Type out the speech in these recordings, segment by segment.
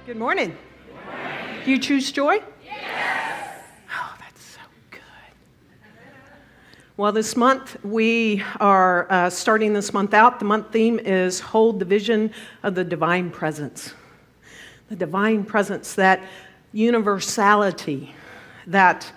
Good morning. Good morning. Do you choose joy? Yes. Oh, that's so good. Well, this month we are starting this month out. The month theme is Hold the Vision of the Divine Presence. The divine presence, that universality that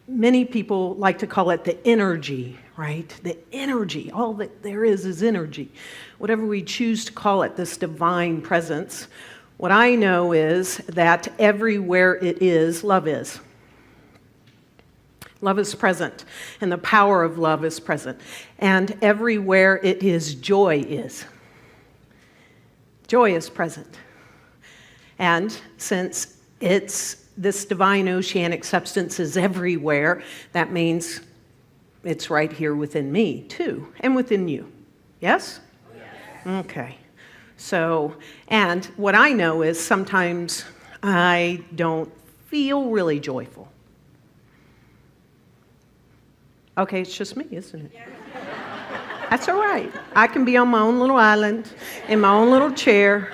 many people like to call it the energy, right? The energy, all that there is energy. Whatever we choose to call it, this divine presence. What I know is that everywhere it is, love is. Love is present, and the power of love is present. And everywhere it is, joy is. Joy is present. And since this divine oceanic substance is everywhere, that means it's right here within me, too, and within you. Yes? Yes. Okay. So, and what I know is sometimes I don't feel really joyful. Okay, it's just me, isn't it? Yeah. That's all right. I can be on my own little island, in my own little chair,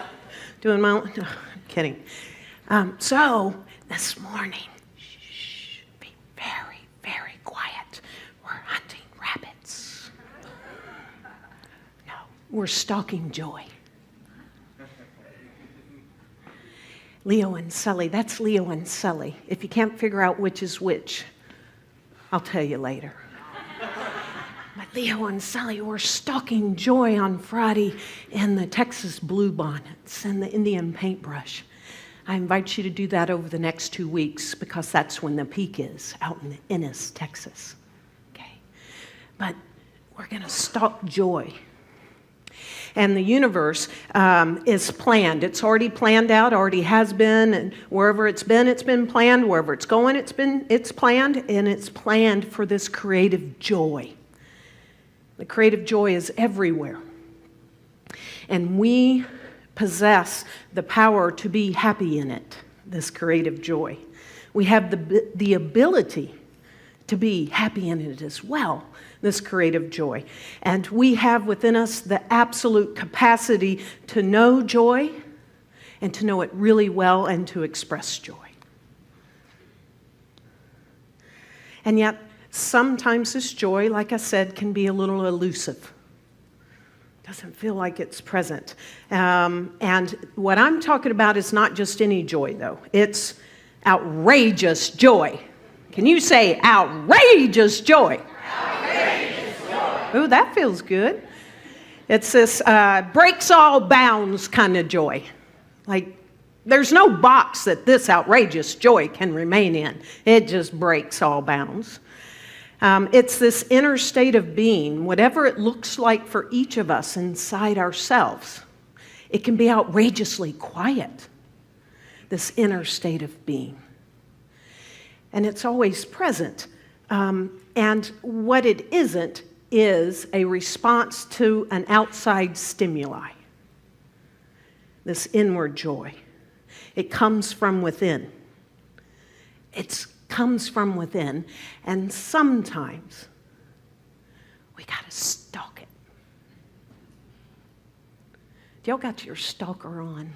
doing my own... No, I'm kidding. So, this morning, shh, be very, very quiet. We're hunting rabbits. No, we're stalking joy. Leo and Sully, that's Leo and Sully. If you can't figure out which is which, I'll tell you later. But Leo and Sully were stalking joy on Friday in the Texas bluebonnets and the Indian paintbrush. I invite you to do that over the next 2 weeks because that's when the peak is, out in Ennis, Texas. Okay, but we're going to stalk joy. And the universe is planned. It's already planned out, already has been, and wherever it's been planned. Wherever it's going, it's planned, and it's planned for this creative joy. The creative joy is everywhere. And we possess the power to be happy in it, this creative joy. We have the ability to be happy in it as well, this creative joy. And we have within us the absolute capacity to know joy and to know it really well and to express joy. And yet, sometimes this joy, like I said, can be a little elusive. Doesn't feel like it's present. And what I'm talking about is not just any joy, though. It's outrageous joy. Can you say outrageous joy? Outrageous joy. Ooh, that feels good. It's this breaks all bounds kind of joy. Like, there's no box that this outrageous joy can remain in. It just breaks all bounds. It's this inner state of being, whatever it looks like for each of us inside ourselves. It can be outrageously quiet, this inner state of being. And it's always present. And what it isn't is a response to an outside stimuli, this inward joy. It comes from within. It comes from within, and sometimes we got to stalk it. Y'all got your stalker on?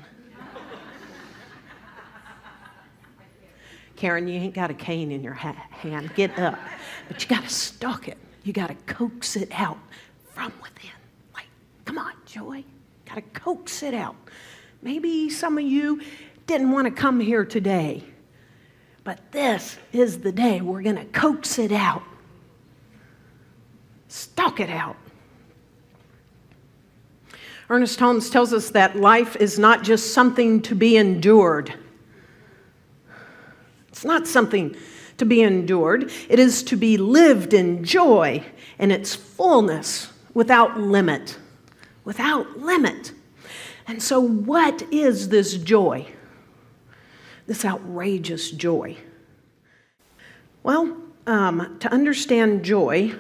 Karen, you ain't got a cane in your hand. Get up. But you got to stalk it. You got to coax it out from within. Like, come on, joy. Got to coax it out. Maybe some of you didn't want to come here today, but this is the day we're going to coax it out. Stalk it out. Ernest Holmes tells us that life is not just something to be endured. It's not something to be endured. It is to be lived in joy in its fullness without limit. Without limit. And so what is this joy? This outrageous joy? Well, to understand joy,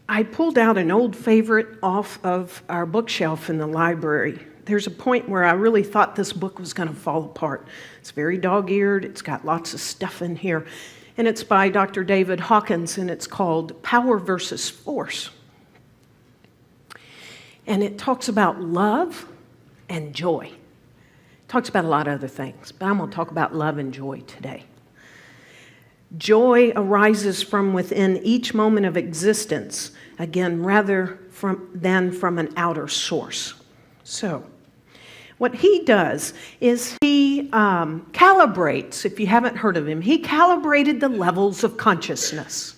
I pulled out an old favorite off of our bookshelf in the library. There's a point where I really thought this book was going to fall apart. It's very dog-eared. It's got lots of stuff in here. And it's by Dr. David Hawkins, and it's called Power versus Force. And it talks about love and joy. It talks about a lot of other things, but I'm going to talk about love and joy today. Joy arises from within each moment of existence, again, rather than from an outer source. So, what he does is he calibrates, if you haven't heard of him, he calibrated the levels of consciousness.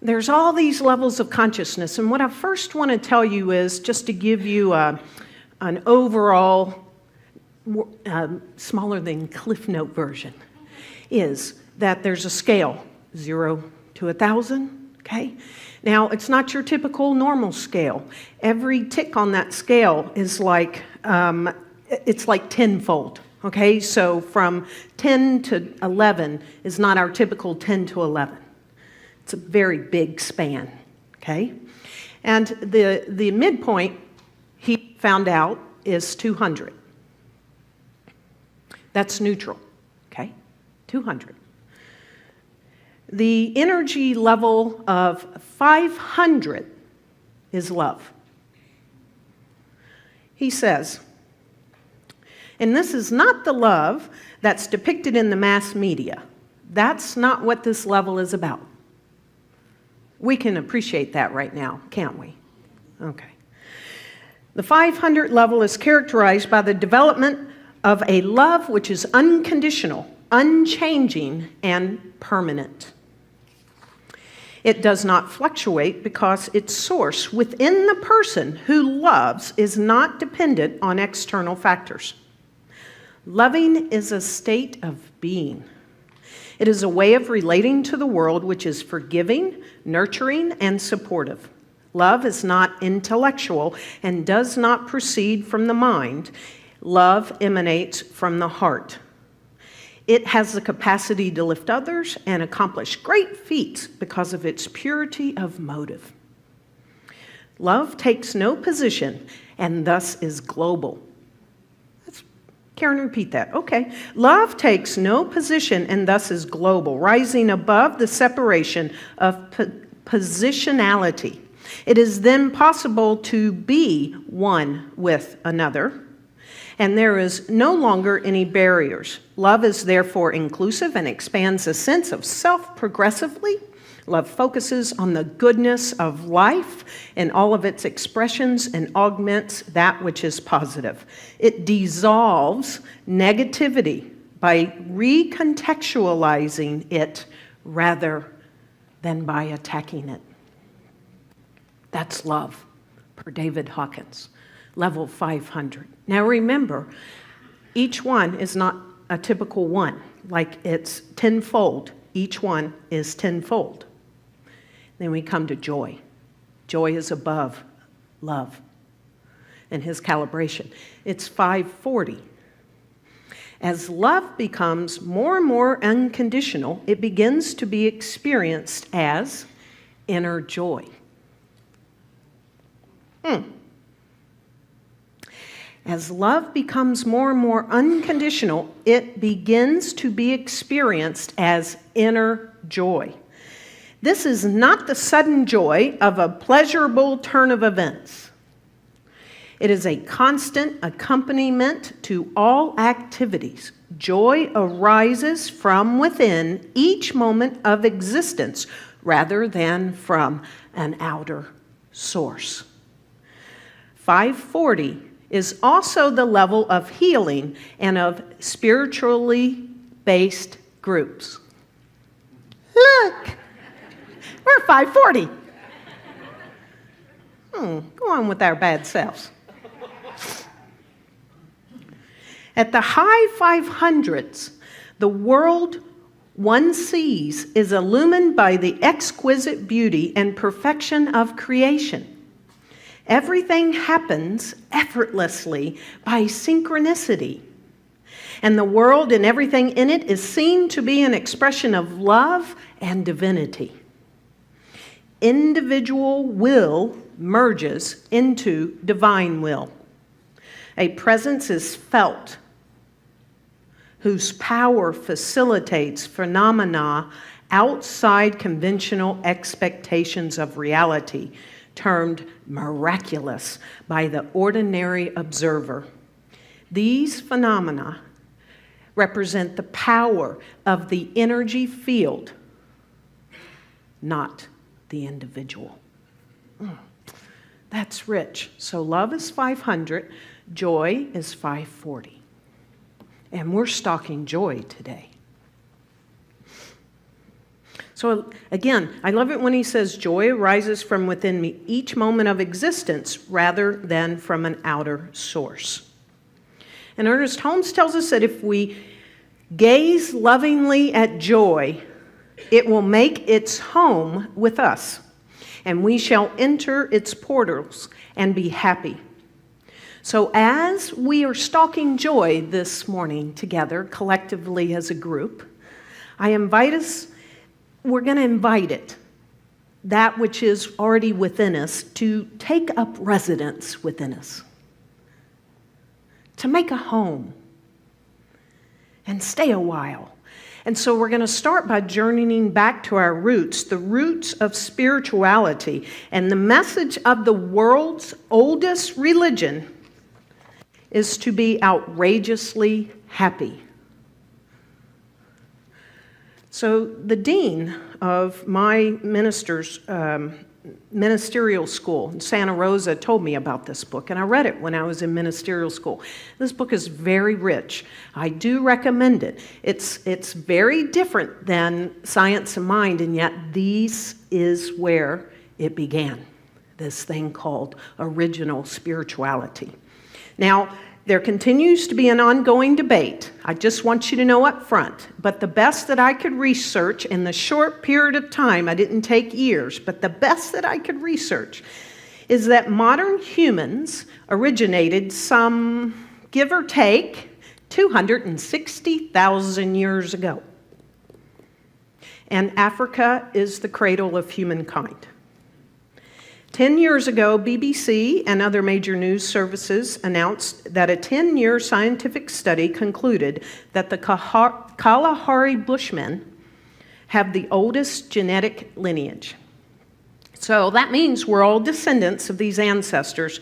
There's all these levels of consciousness, and what I first want to tell you is, just to give you an overall, smaller than Cliff Note version, is that there's a scale, 0 to 1,000, okay? Now, it's not your typical normal scale. Every tick on that scale is like, it's like tenfold, okay? So from 10 to 11 is not our typical 10 to 11. It's a very big span, okay? And the midpoint, he found out, is 200. That's neutral, okay? 200. The energy level of 500 is love. He says, and this is not the love that's depicted in the mass media. That's not what this level is about. We can appreciate that right now, can't we? Okay. The 500 level is characterized by the development of a love which is unconditional, unchanging, and permanent. It does not fluctuate because its source within the person who loves is not dependent on external factors. Loving is a state of being. It is a way of relating to the world which is forgiving, nurturing, and supportive. Love is not intellectual and does not proceed from the mind. Love emanates from the heart. It has the capacity to lift others and accomplish great feats because of its purity of motive. Love takes no position and thus is global. Karen, repeat that. Okay. Love takes no position and thus is global, rising above the separation of positionality. It is then possible to be one with another, and there is no longer any barriers. Love is therefore inclusive and expands a sense of self progressively. Love focuses on the goodness of life in all of its expressions and augments that which is positive. It dissolves negativity by recontextualizing it rather than by attacking it. That's love, per David Hawkins, level 500. Now remember, each one is not a typical one, like it's tenfold. Each one is tenfold. Then we come to joy. Joy is above love and his calibration. It's 540. As love becomes more and more unconditional, it begins to be experienced as inner joy. As love becomes more and more unconditional, it begins to be experienced as inner joy. This is not the sudden joy of a pleasurable turn of events. It is a constant accompaniment to all activities. Joy arises from within each moment of existence rather than from an outer source. 540 is also the level of healing and of spiritually based groups. Look, we're 540. Go on with our bad selves. At the high 500s, the world one sees is illumined by the exquisite beauty and perfection of creation. Everything happens effortlessly by synchronicity. And the world and everything in it is seen to be an expression of love and divinity. Individual will merges into divine will. A presence is felt whose power facilitates phenomena outside conventional expectations of reality termed miraculous by the ordinary observer. These phenomena represent the power of the energy field, not the individual. That's rich. So love is 500, joy is 540. And we're stalking joy today. So again, I love it when he says joy arises from within me each moment of existence rather than from an outer source. And Ernest Holmes tells us that if we gaze lovingly at joy, it will make its home with us, and we shall enter its portals and be happy. So as we are stalking joy this morning together, collectively as a group, we're going to invite it, that which is already within us, to take up residence within us, to make a home and stay a while. And so we're going to start by journeying back to our roots, the roots of spirituality. And the message of the world's oldest religion is to be outrageously happy. So the dean of my ministerial school in Santa Rosa told me about this book, and I read it when I was in ministerial school. This book is very rich. I do recommend it. It's very different than Science of Mind, and yet this is where it began, this thing called original spirituality. Now, there continues to be an ongoing debate. I just want you to know up front. But the best that I could research in the short period of time, I didn't take years, but the best that I could research is that modern humans originated some, give or take, 260,000 years ago. And Africa is the cradle of humankind. 10 years ago, BBC and other major news services announced that a 10-year scientific study concluded that the Kalarhari Bushmen have the oldest genetic lineage. So that means we're all descendants of these ancestors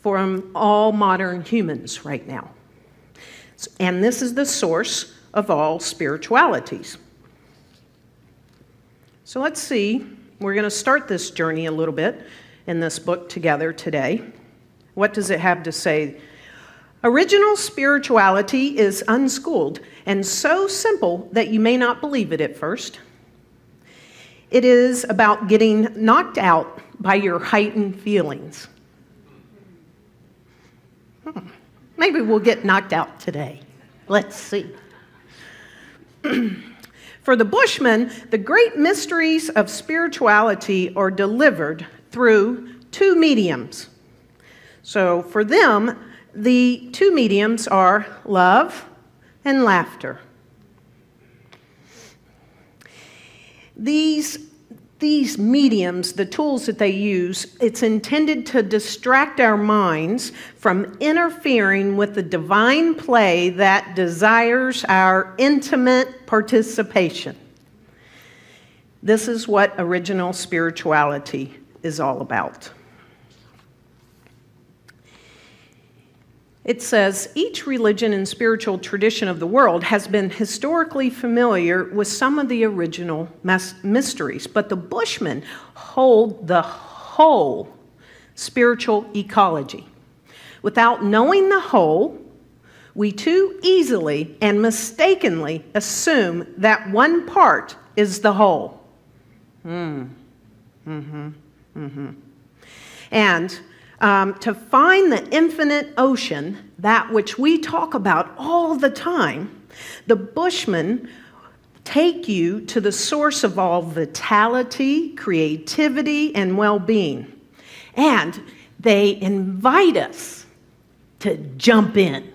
from all modern humans right now. And this is the source of all spiritualities. So let's see. We're going to start this journey a little bit in this book together today. What does it have to say? Original spirituality is unschooled and so simple that you may not believe it at first. It is about getting knocked out by your heightened feelings. Maybe we'll get knocked out today. Let's see. For the Bushmen, the great mysteries of spirituality are delivered through two mediums. So for them, the two mediums are love and laughter. These mediums, the tools that they use, it's intended to distract our minds from interfering with the divine play that desires our intimate participation. This is what original spirituality is all about. It says, each religion and spiritual tradition of the world has been historically familiar with some of the original mysteries, but the Bushmen hold the whole spiritual ecology. Without knowing the whole, we too easily and mistakenly assume that one part is the whole. And to find the infinite ocean, that which we talk about all the time, the Bushmen take you to the source of all vitality, creativity, and well-being. And they invite us to jump in.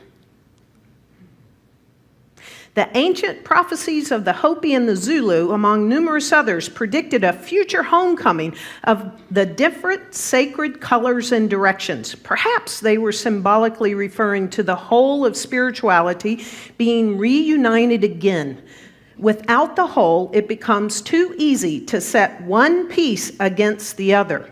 The ancient prophecies of the Hopi and the Zulu, among numerous others, predicted a future homecoming of the different sacred colors and directions. Perhaps they were symbolically referring to the whole of spirituality being reunited again. Without the whole, it becomes too easy to set one piece against the other.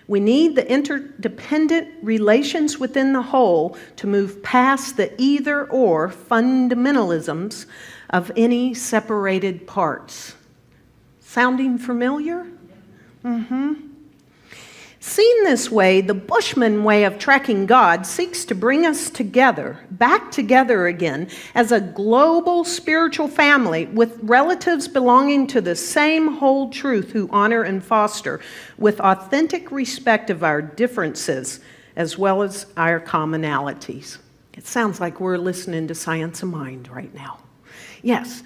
We need the interdependent relations within the whole to move past the either-or fundamentalisms of any separated parts. Sounding familiar? Seen this way, the Bushmen way of tracking God seeks to bring us together, back together again, as a global spiritual family with relatives belonging to the same whole truth who honor and foster with authentic respect of our differences as well as our commonalities. It sounds like we're listening to Science of Mind right now. Yes,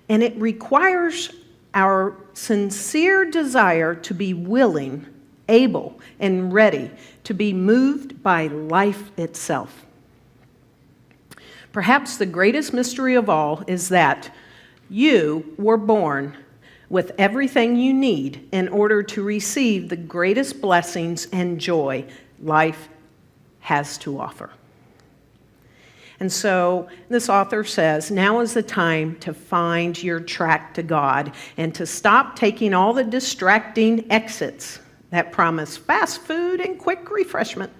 and it requires our sincere desire to be willing, able, and ready to be moved by life itself. Perhaps the greatest mystery of all is that you were born with everything you need in order to receive the greatest blessings and joy life has to offer. And so this author says, now is the time to find your track to God and to stop taking all the distracting exits that promise fast food and quick refreshment.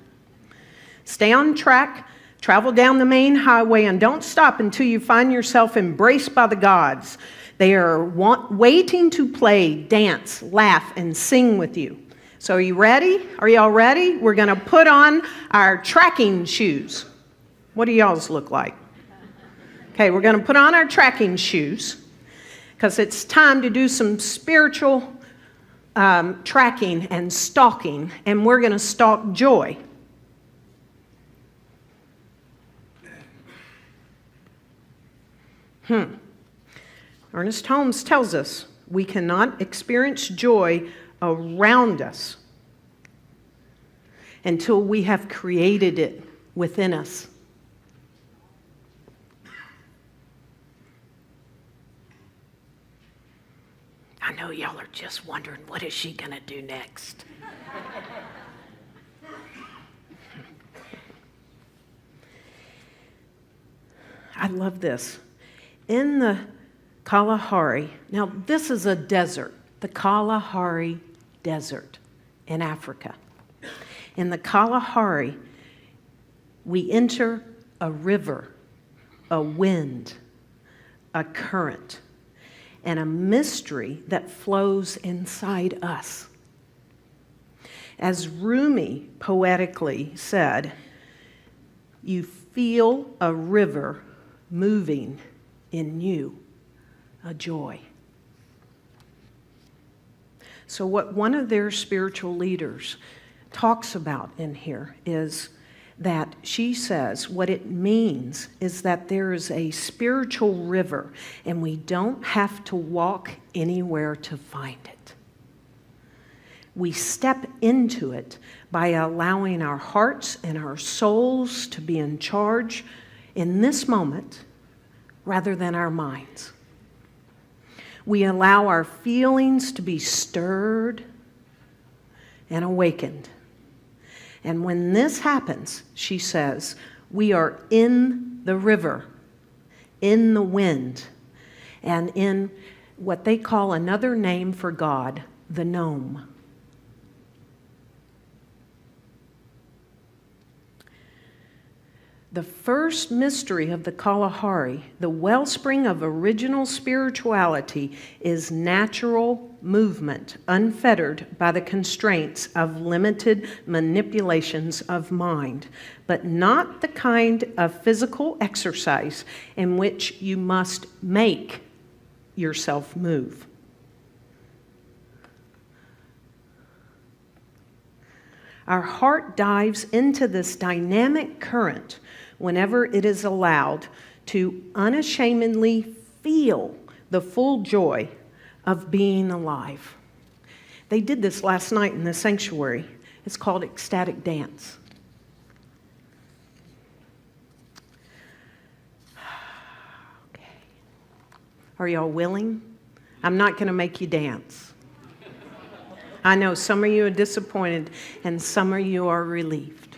Stay on track, travel down the main highway, and don't stop until you find yourself embraced by the gods. They are waiting to play, dance, laugh, and sing with you. So are you ready? Are y'all ready? We're going to put on our tracking shoes. What do y'all's look like? Okay, we're going to put on our tracking shoes because it's time to do some spiritual tracking and stalking, and we're going to stalk joy. Ernest Holmes tells us we cannot experience joy around us until we have created it within us. I know y'all are just wondering, what is she going to do next? I love this. In the Kalarhari, now this is a desert, the Kalarhari Desert in Africa. In the Kalarhari, we enter a river, a wind, a current, and a mystery that flows inside us. As Rumi poetically said, you feel a river moving in you, a joy. So what one of their spiritual leaders talks about in here is that she says what it means is that there is a spiritual river and we don't have to walk anywhere to find it. We step into it by allowing our hearts and our souls to be in charge in this moment rather than our minds. We allow our feelings to be stirred and awakened. And when this happens, she says, we are in the river, in the wind, and in what they call another name for God, the gnome. The first mystery of the Kalarhari, the wellspring of original spirituality, is natural movement, unfettered by the constraints of limited manipulations of mind, but not the kind of physical exercise in which you must make yourself move. Our heart dives into this dynamic current whenever it is allowed to unashamedly feel the full joy of being alive. They did this last night in the sanctuary. It's called ecstatic dance. Okay. Are y'all willing? I'm not going to make you dance. I know some of you are disappointed and some of you are relieved.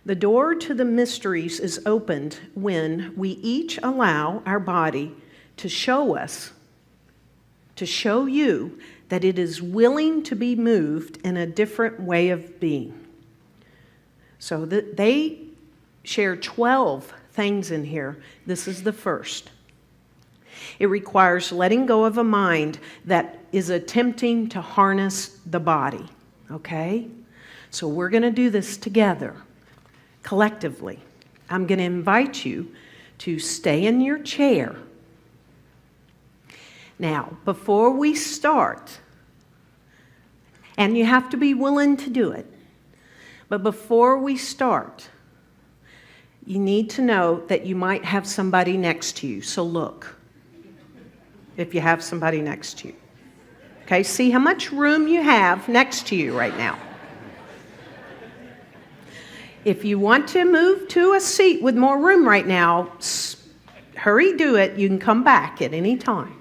The door to the mysteries is opened when we each allow our body to show us, to show you that it is willing to be moved in a different way of being. So they share 12 things in here. This is the first. It requires letting go of a mind that is attempting to harness the body, okay? So we're going to do this together, collectively. I'm going to invite you to stay in your chair. Now, before we start, and you have to be willing to do it, but before we start, you need to know that you might have somebody next to you. So look, if you have somebody next to you. Okay, see how much room you have next to you right now. If you want to move to a seat with more room right now, hurry, do it. You can come back at any time.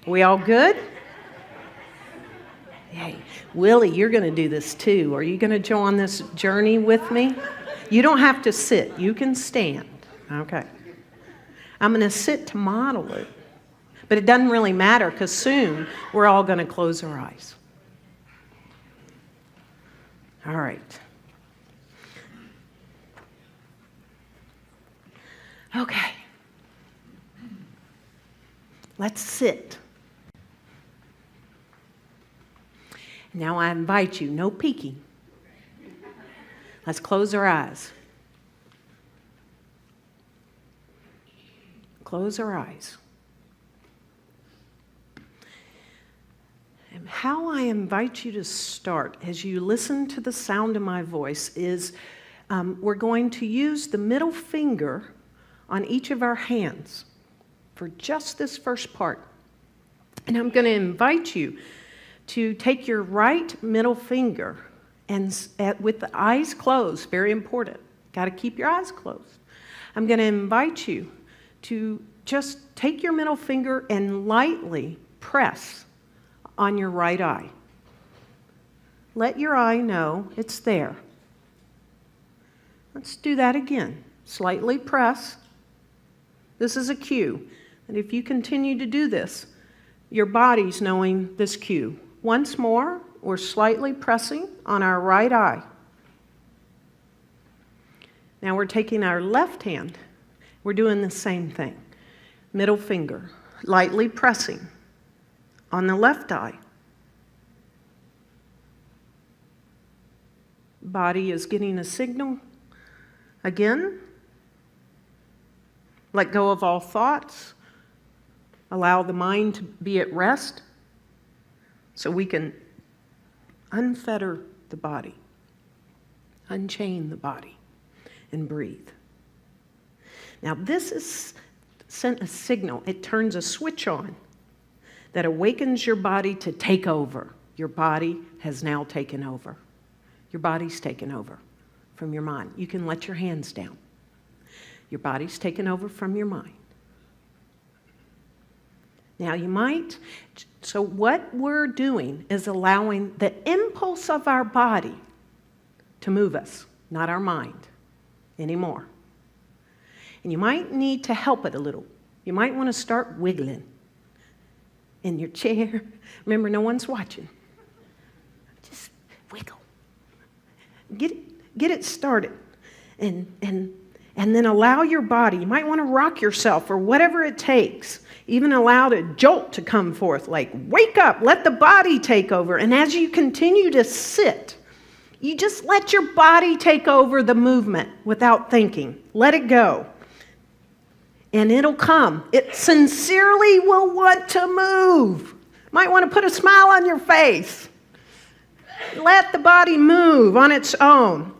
We all good? Hey, Willie, you're going to do this too. Are you going to join this journey with me? You don't have to sit. You can stand. Okay. I'm going to sit to model it. But it doesn't really matter because soon we're all going to close our eyes. All right. Okay. Let's sit. Now I invite you, no peeking. Let's close our eyes. Close our eyes. And how I invite you to start as you listen to the sound of my voice is we're going to use the middle finger on each of our hands for just this first part. And I'm going to invite you to take your right middle finger and with the eyes closed, very important, got to keep your eyes closed. I'm going to invite you to just take your middle finger and lightly press on your right eye. Let your eye know it's there. Let's do that again. Slightly press. This is a cue. And if you continue to do this, your body's knowing this cue. Once more, we're slightly pressing on our right eye. Now we're taking our left hand. We're doing the same thing. Middle finger, lightly pressing on the left eye. Body is getting a signal. Again, let go of all thoughts. Allow the mind to be at rest so we can unfetter the body, unchain the body, and breathe. Now this is sent a signal. It turns a switch on that awakens your body to take over. Your body has now taken over. Your body's taken over from your mind. You can let your hands down. Your body's taken over from your mind. Now so what we're doing is allowing the impulse of our body to move us, not our mind anymore. And you might need to help it a little. You might want to start wiggling in your chair. Remember, no one's watching. Just wiggle. Get it started. And then allow your body. You might want to rock yourself or whatever it takes. Even allow a jolt to come forth, like wake up, let the body take over. And as you continue to sit, you just let your body take over the movement without thinking. Let it go. And it'll come. It sincerely will want to move. Might want to put a smile on your face. Let the body move on its own.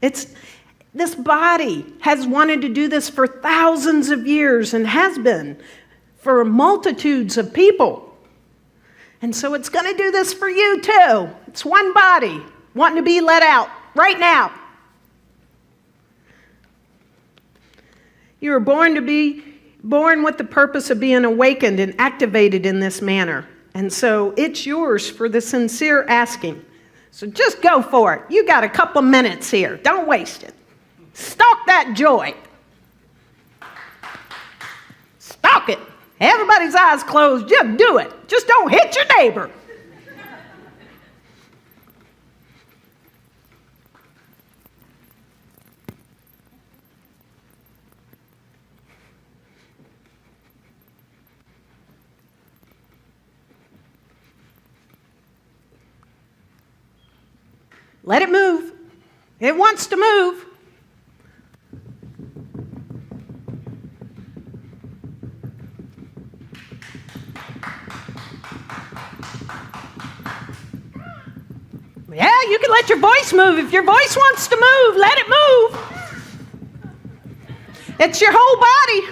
This body has wanted to do this for thousands of years and has been for multitudes of people. And so it's going to do this for you too. It's one body wanting to be let out right now. You were born with the purpose of being awakened and activated in this manner. And so it's yours for the sincere asking. So just go for it. You got a couple of minutes here. Don't waste it. Stalk that joy. Stalk it. Everybody's eyes closed. Just do it. Just don't hit your neighbor. Let it move. It wants to move. Yeah, you can let your voice move. If your voice wants to move, let it move. It's your whole body.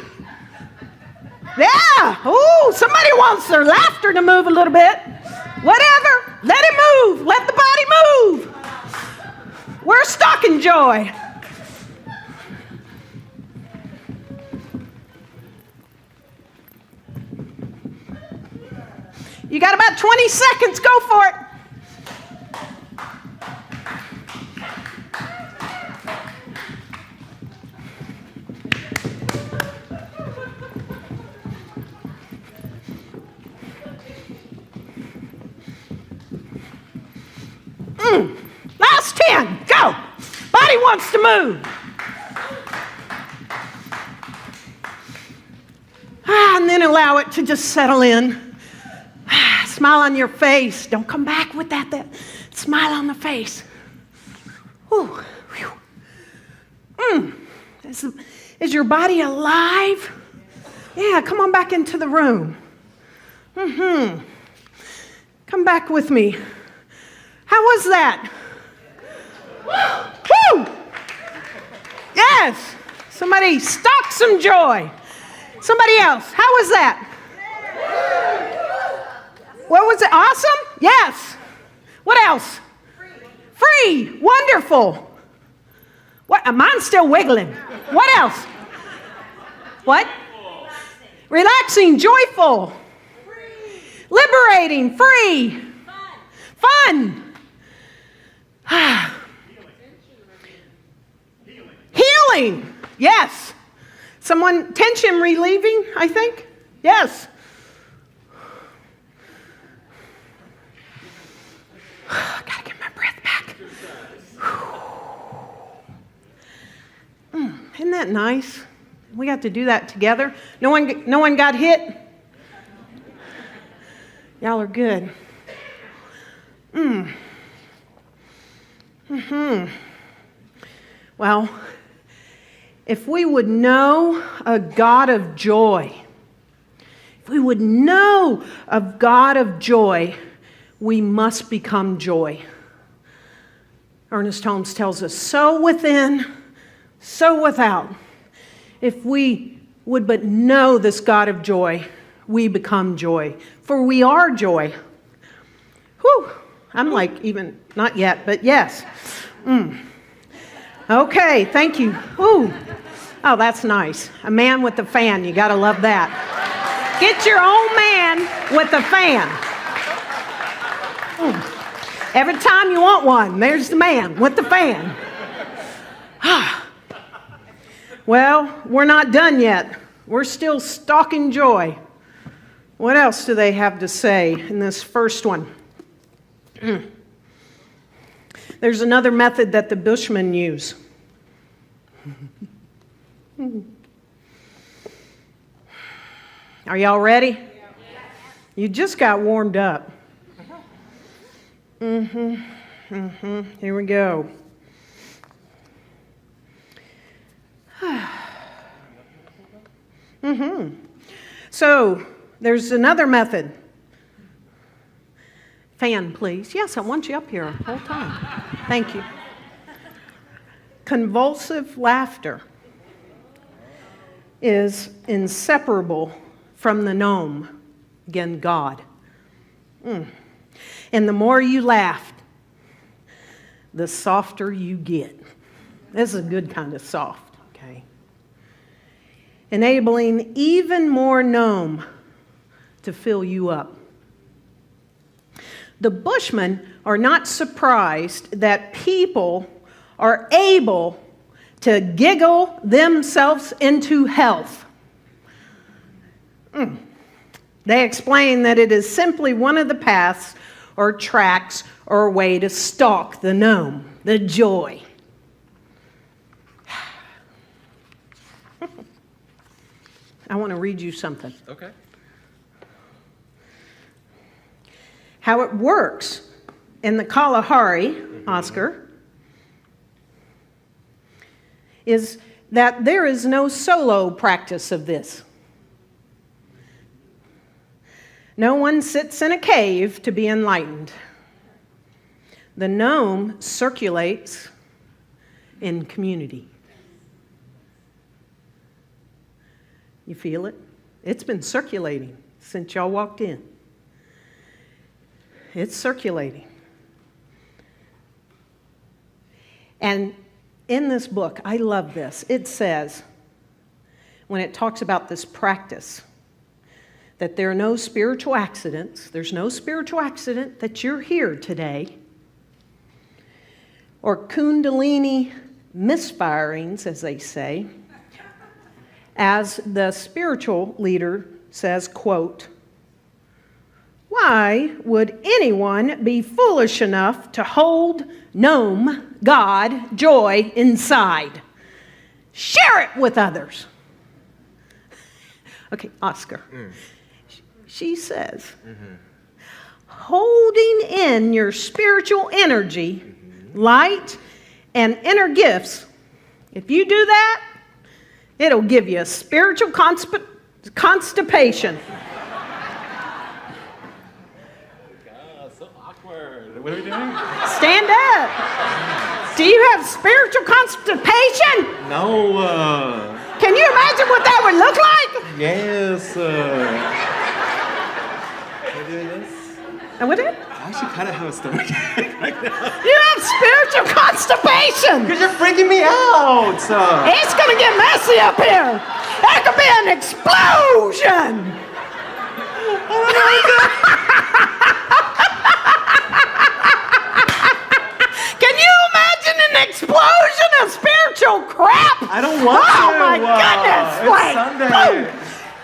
Yeah. Ooh, somebody wants their laughter to move a little bit. Whatever. Let it move. Let the body move. We're stalking joy. You got about 20 seconds. Go for it. Last 10. Go. Body wants to move. And then allow it to just settle in. Smile on your face. Don't come back with that. Smile on the face. Ooh. Is your body alive? Yeah, come on back into the room. Come back with me. How was that? Woo! Yes. Somebody stalk some joy. Somebody else. How was that? What was it? Awesome? Yes. What else? Free. Wonderful. What? Mine's still wiggling. What else? What? Relaxing. Joyful. Liberating. Free. Fun. Healing. Yes. Someone, tension relieving, I think. Yes. I gotta get my breath back. Isn't that nice? We got to do that together. No one got hit. Y'all are good. Well, if we would know a God of joy, if we would know a God of joy, we must become joy. Ernest Holmes tells us, so within, so without. If we would but know this God of joy, we become joy. For we are joy. Whew. I'm like even, not yet, but yes. Okay, thank you. Ooh. Oh, that's nice. A man with a fan, you gotta love that. Get your own man with a fan. Every time you want one, there's the man with the fan. Well, we're not done yet. We're still stalking joy. What else do they have to say in this first one? There's another method that the Bushmen use. Are y'all ready? You just got warmed up. Here we go. So, there's another method. Fan, please. Yes, I want you up here the whole time. Thank you. Convulsive laughter is inseparable from the gnome, again, God. And the more you laugh, the softer you get. This is a good kind of soft, okay? Enabling even more gnome to fill you up. The Bushmen are not surprised that people are able to giggle themselves into health. They explain that it is simply one of the paths or tracks or a way to stalk the gnome, the joy. I want to read you something. Okay. How it works in the Kalarhari, Oscar, is that there is no solo practice of this. No one sits in a cave to be enlightened. The gnome circulates in community. You feel it? It's been circulating since y'all walked in. It's circulating. And in this book, I love this. It says, when it talks about this practice, that there are no spiritual accidents. There's no spiritual accident that you're here today, or kundalini misfirings, as they say, as the spiritual leader says, quote, "Why would anyone be foolish enough to hold gnome, God, joy inside? Share it with others." Okay, Oscar. She says, holding in your spiritual energy, light, and inner gifts, if you do that, it'll give you a spiritual constipation. God, so awkward. What are we doing? Stand up. Do you have spiritual constipation? No. Can you imagine what that would look like? Yes. Can I do this? And with it? I actually kind of have a stomach ache right now. You have spiritual constipation. Because you're freaking me out. It's going to get messy up here. There could be an explosion. Can you imagine an explosion of spiritual crap? I don't want to. Oh my goodness. It's Like, Sunday. boom.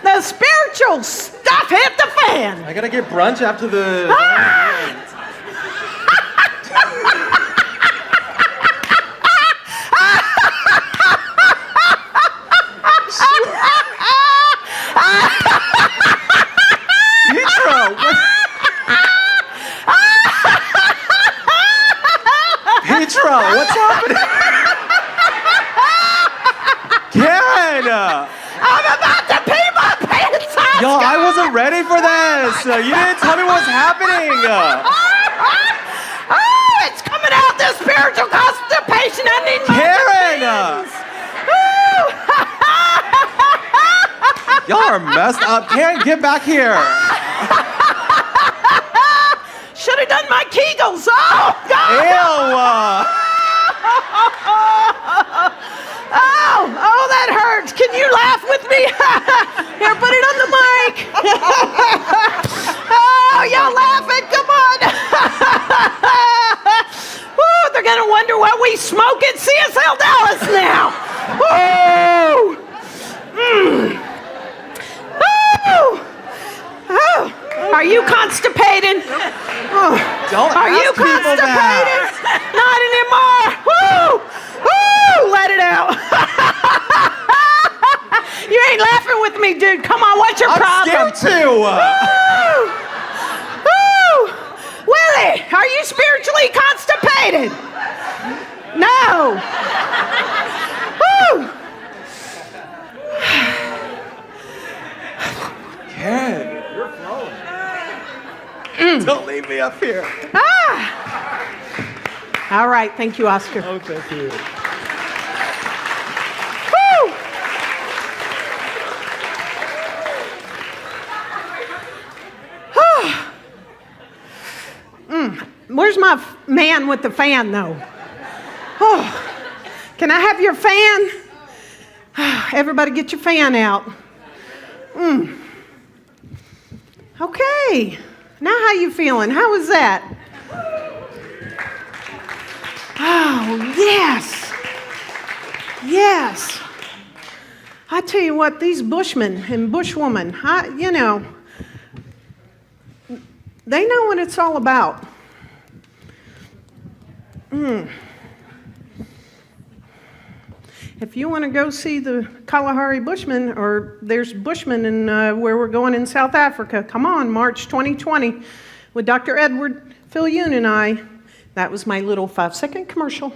The spiritual stuff hit the fan. I gotta get brunch after the... Petra, what's happening? Karen! I'm about to pee my pants off. Yo, I wasn't ready for this. You didn't tell me what's happening. Oh, it's coming out, the spiritual constipation. I need my Karen! Y'all are messed up. Karen, get back here. Should have done my Kegels. Oh, God. Ew. Oh, that hurts. Can you laugh with me? Here, put it on the mic. Oh, y'all laughing? Come on. Woo, they're going to wonder what we smoke at CSLDallas now. Woo. Woo. Oh. Are you constipated? Oh. Are you constipated? Not anymore. Woo! Woo! Let it out. You ain't laughing with me, dude. Come on, what's your problem? I'm scared too. Woo! Woo! Willie, are you spiritually constipated? No. Woo! Karen. Don't leave me up here. All right, thank you, Oscar. Oh, thank you. Where's my man with the fan, though? Oh, can I have your fan? Everybody get your fan out. Okay. Now how you feeling? How was that? Oh, yes. Yes. I tell you what, these Bushmen and Bushwomen, they know what it's all about. If you want to go see the Kalarhari Bushmen, or there's Bushmen in where we're going in South Africa, come on, March 2020, with Dr. Edward Fillion and I. That was my little 5-second commercial.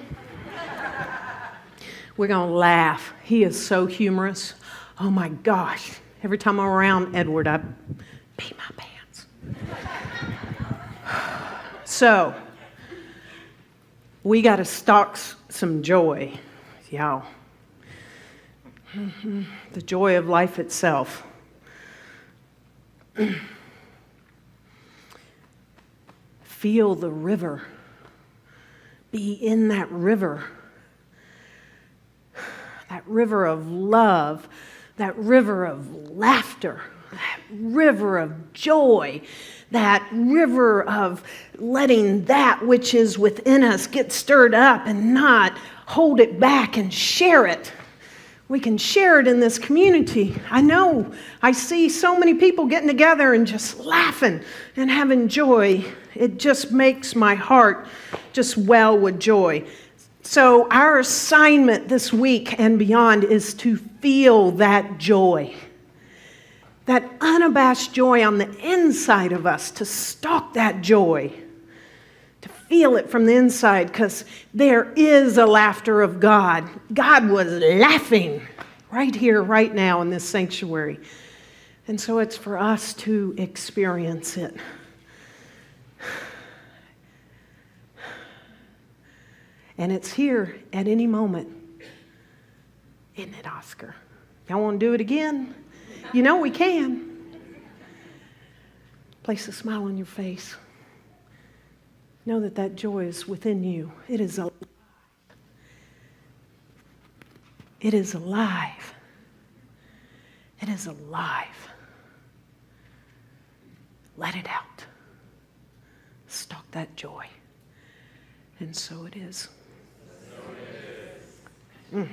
We're going to laugh. He is so humorous. Oh my gosh. Every time I'm around Edward, I pee my pants. So, we got to stalk some joy, y'all. The joy of life itself. Feel the river. Be in that river. That river of love, that river of laughter, that river of joy, that river of letting that which is within us get stirred up and not hold it back and share it. We can share it in this community. I know, I see so many people getting together and just laughing and having joy. It just makes my heart just well with joy. So our assignment this week and beyond is to feel that joy, that unabashed joy on the inside of us, to stalk that joy, to feel it from the inside, because there is a laughter of God. God was laughing right here, right now in this sanctuary. And so it's for us to experience it. And it's here at any moment. Isn't it, Oscar? Y'all want to do it again? You know we can. Place a smile on your face. Know that that joy is within you. It is alive. It is alive. It is alive. Let it out. Stalk that joy. And so it is. Mm.